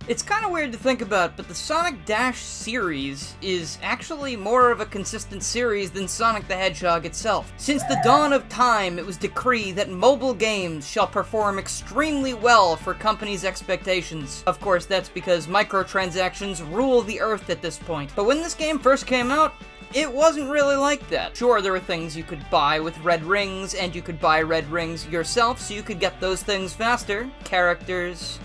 It's kind of weird to think about, but the Sonic Dash series is actually more of a consistent series than Sonic the Hedgehog itself. Since the dawn of time, it was decreed that mobile games shall perform extremely well for companies' expectations. Of course, that's because microtransactions rule the earth at this point. But when this game first came out, it wasn't really like that. Sure, there were things you could buy with red rings, and you could buy red rings yourself, so you could get those things faster. Characters,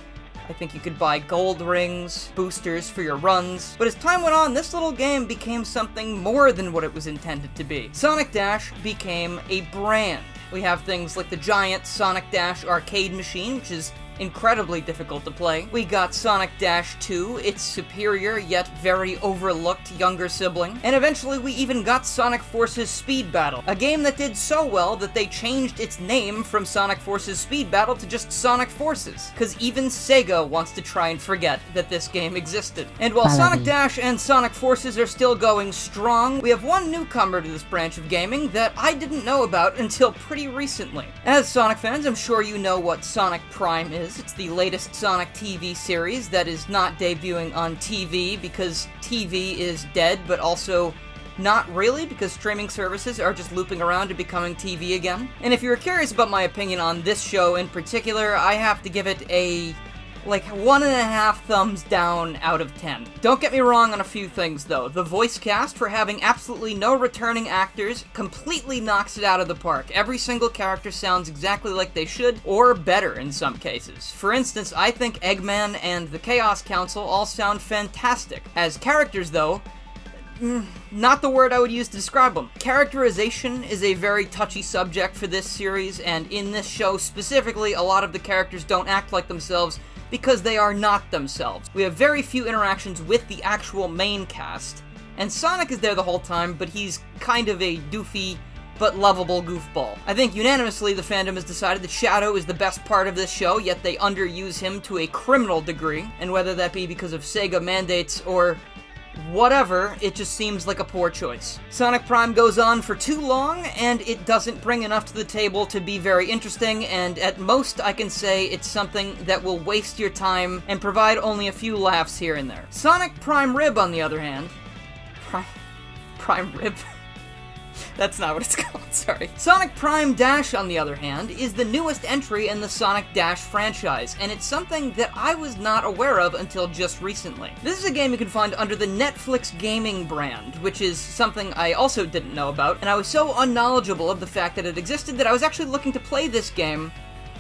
I think you could buy gold rings, boosters for your runs. But as time went on, this little game became something more than what it was intended to be. Sonic Dash became a brand. We have things like the giant Sonic Dash arcade machine, which is incredibly difficult to play. We got Sonic Dash 2, its superior yet very overlooked younger sibling. And eventually we even got Sonic Forces Speed Battle, a game that did so well that they changed its name from Sonic Forces Speed Battle to just Sonic Forces, because even Sega wants to try and forget that this game existed. And while Sonic Dash and Sonic Forces are still going strong, we have one newcomer to this branch of gaming that I didn't know about until pretty recently. As Sonic fans, I'm sure you know what Sonic Prime is. It's the latest Sonic TV series that is not debuting on TV because TV is dead, but also not really because streaming services are just looping around to becoming TV again. And if you're curious about my opinion on this show in particular, I have to give it a 1.5 thumbs down out of 10. Don't get me wrong on a few things though. The voice cast, for having absolutely no returning actors, completely knocks it out of the park. Every single character sounds exactly like they should, or better in some cases. For instance, I think Eggman and the Chaos Council all sound fantastic. As characters though, not the word I would use to describe them. Characterization is a very touchy subject for this series, and in this show specifically, a lot of the characters don't act like themselves because they are not themselves. We have very few interactions with the actual main cast, and Sonic is there the whole time, but he's kind of a doofy but lovable goofball. I think unanimously the fandom has decided that Shadow is the best part of this show, yet they underuse him to a criminal degree, and whether that be because of Sega mandates or whatever, it just seems like a poor choice. Sonic Prime goes on for too long, and it doesn't bring enough to the table to be very interesting, and at most I can say it's something that will waste your time and provide only a few laughs here and there. Sonic Prime Rib, on the other hand... Prime Rib? That's not what it's called, sorry. Sonic Prime Dash, on the other hand, is the newest entry in the Sonic Dash franchise, and it's something that I was not aware of until just recently. This is a game you can find under the Netflix gaming brand, which is something I also didn't know about, and I was so unknowledgeable of the fact that it existed that I was actually looking to play this game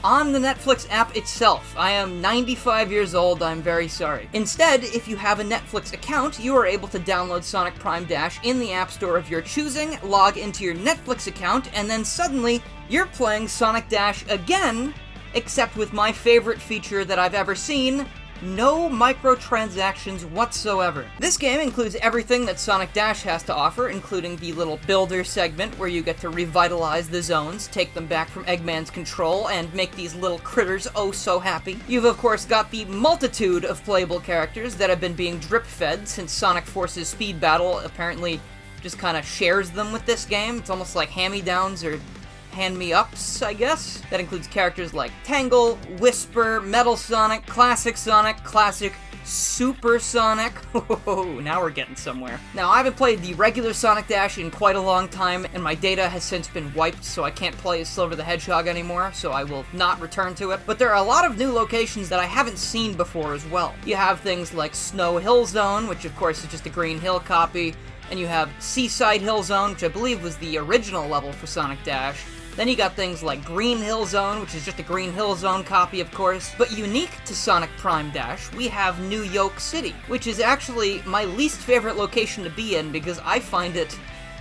on the Netflix app itself. I am 95 years old, I'm very sorry. Instead, if you have a Netflix account, you are able to download Sonic Prime Dash in the App Store of your choosing, log into your Netflix account, and then suddenly, you're playing Sonic Dash again, except with my favorite feature that I've ever seen: no microtransactions whatsoever. This game includes everything that Sonic Dash has to offer, including the little builder segment where you get to revitalize the zones, take them back from Eggman's control, and make these little critters oh so happy. You've of course got the multitude of playable characters that have been being drip-fed since Sonic Forces Speed Battle apparently just kind of shares them with this game. It's almost like hand-me-downs or hand-me-ups, I guess. That includes characters like Tangle, Whisper, Metal Sonic, Classic Super Sonic. Oh, now we're getting somewhere. Now, I haven't played the regular Sonic Dash in quite a long time, and my data has since been wiped, so I can't play as Silver the Hedgehog anymore, so I will not return to it. But there are a lot of new locations that I haven't seen before as well. You have things like Snow Hill Zone, which of course is just a Green Hill copy, and you have Seaside Hill Zone, which I believe was the original level for Sonic Dash. Then you got things like Green Hill Zone, which is just a Green Hill Zone copy, of course. But unique to Sonic Prime Dash, we have New York City, which is actually my least favorite location to be in because I find it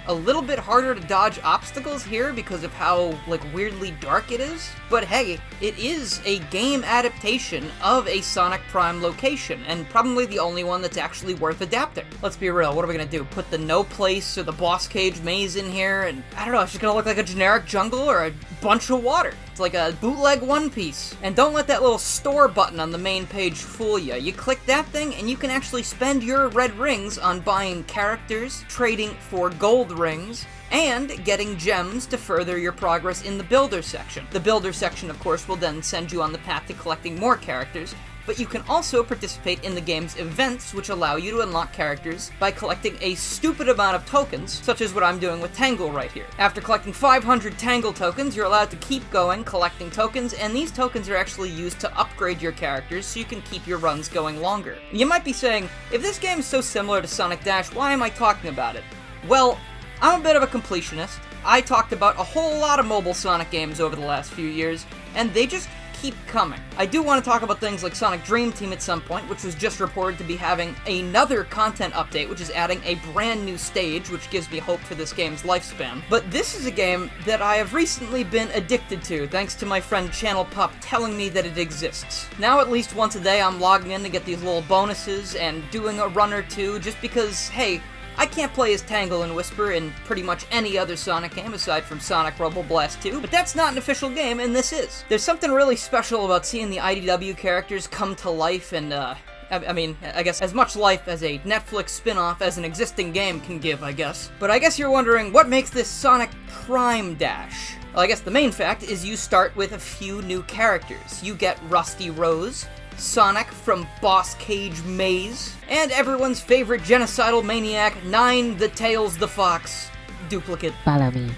a little bit harder to dodge obstacles here because of how, weirdly dark it is. But hey, it is a game adaptation of a Sonic Prime location, and probably the only one that's actually worth adapting. Let's be real, what are we gonna do? Put the No Place or the Boscage Maze in here, and I don't know, it's just gonna look like a generic jungle or a bunch of water. It's like a bootleg One Piece. And don't let that little store button on the main page fool you. You click that thing and you can actually spend your red rings on buying characters, trading for gold rings, and getting gems to further your progress in the builder section. The builder section, of course, will then send you on the path to collecting more characters, but you can also participate in the game's events, which allow you to unlock characters by collecting a stupid amount of tokens, such as what I'm doing with Tangle right here. After collecting 500 Tangle tokens, you're allowed to keep going, collecting tokens, and these tokens are actually used to upgrade your characters so you can keep your runs going longer. You might be saying, if this game is so similar to Sonic Dash, why am I talking about it? Well, I'm a bit of a completionist. I talked about a whole lot of mobile Sonic games over the last few years, and they just keep coming. I do want to talk about things like Sonic Dream Team at some point, which was just reported to be having another content update, which is adding a brand new stage, which gives me hope for this game's lifespan. But this is a game that I have recently been addicted to, thanks to my friend Channel Pup telling me that it exists. Now at least once a day I'm logging in to get these little bonuses and doing a run or two, just because, hey, I can't play as Tangle and Whisper in pretty much any other Sonic game aside from Sonic Rumble Blast 2, but that's not an official game, and this is. There's something really special about seeing the IDW characters come to life and, I guess as much life as a Netflix spin-off as an existing game can give, I guess. But I guess you're wondering, what makes this Sonic Prime Dash? Well, I guess the main fact is you start with a few new characters. You get Rusty Rose, Sonic from Boscage Maze, and everyone's favorite genocidal maniac, Nine the Tails the Fox duplicate. Follow me.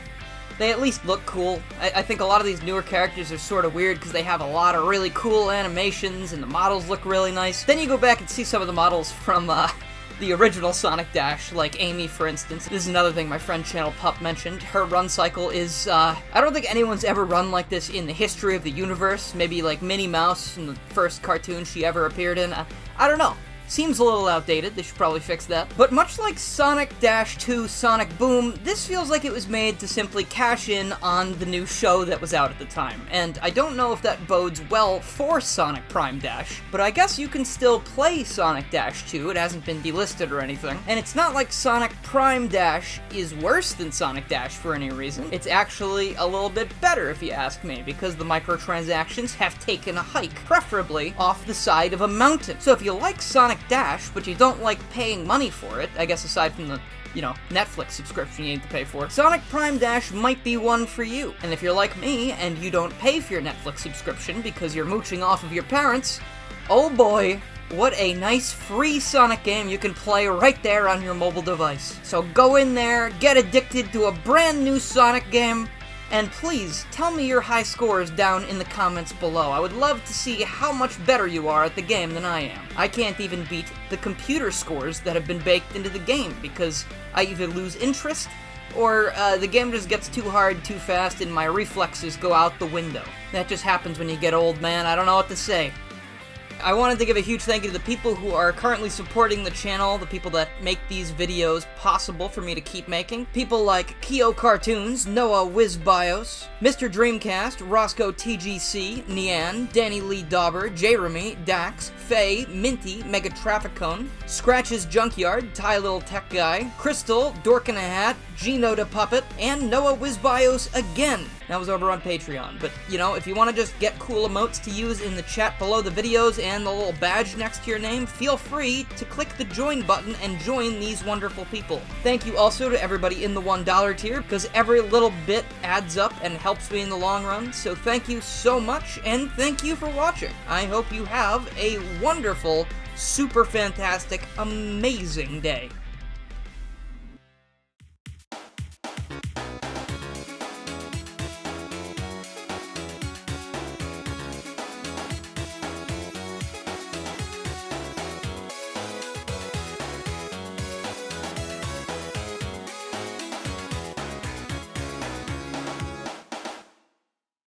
They at least look cool. I think a lot of these newer characters are sort of weird because they have a lot of really cool animations and the models look really nice. Then you go back and see some of the models from the original Sonic Dash, like Amy, for instance. This is another thing my friend Channel Pup mentioned. Her run cycle is, I don't think anyone's ever run like this in the history of the universe. Maybe like Minnie Mouse in the first cartoon she ever appeared in. I don't know. Seems a little outdated, they should probably fix that. But much like Sonic Dash 2 Sonic Boom, this feels like it was made to simply cash in on the new show that was out at the time. And I don't know if that bodes well for Sonic Prime Dash, but I guess you can still play Sonic Dash 2, it hasn't been delisted or anything. And it's not like Sonic Prime Dash is worse than Sonic Dash for any reason. It's actually a little bit better if you ask me, because the microtransactions have taken a hike, preferably off the side of a mountain. So if you like Sonic Dash, but you don't like paying money for it, I guess aside from the, Netflix subscription you need to pay for, Sonic Prime Dash might be one for you. And if you're like me, and you don't pay for your Netflix subscription because you're mooching off of your parents, oh boy, what a nice free Sonic game you can play right there on your mobile device. So go in there, get addicted to a brand new Sonic game, and please, tell me your high scores down in the comments below. I would love to see how much better you are at the game than I am. I can't even beat the computer scores that have been baked into the game, because I either lose interest, or the game just gets too hard too fast and my reflexes go out the window. That just happens when you get old, man. I don't know what to say. I wanted to give a huge thank you to the people who are currently supporting the channel, the people that make these videos possible for me to keep making. People like Keo Cartoons, Noah Wizbios, Mr. Dreamcast, Roscoe TGC, Nian, Danny Lee Dauber, Jeremy, Dax, Faye, Minty, Mega Trafficone, Scratch's Junkyard, Ty Little Tech Guy, Crystal, Dork in a Hat, Gino the Puppet, and Noah Wizbios again. That was over on Patreon. But, if you want to just get cool emotes to use in the chat below the videos and the little badge next to your name, feel free to click the join button and join these wonderful people. Thank you also to everybody in the $1 tier, because every little bit adds up and helps me in the long run. So thank you so much, and thank you for watching. I hope you have a wonderful, super fantastic, amazing day.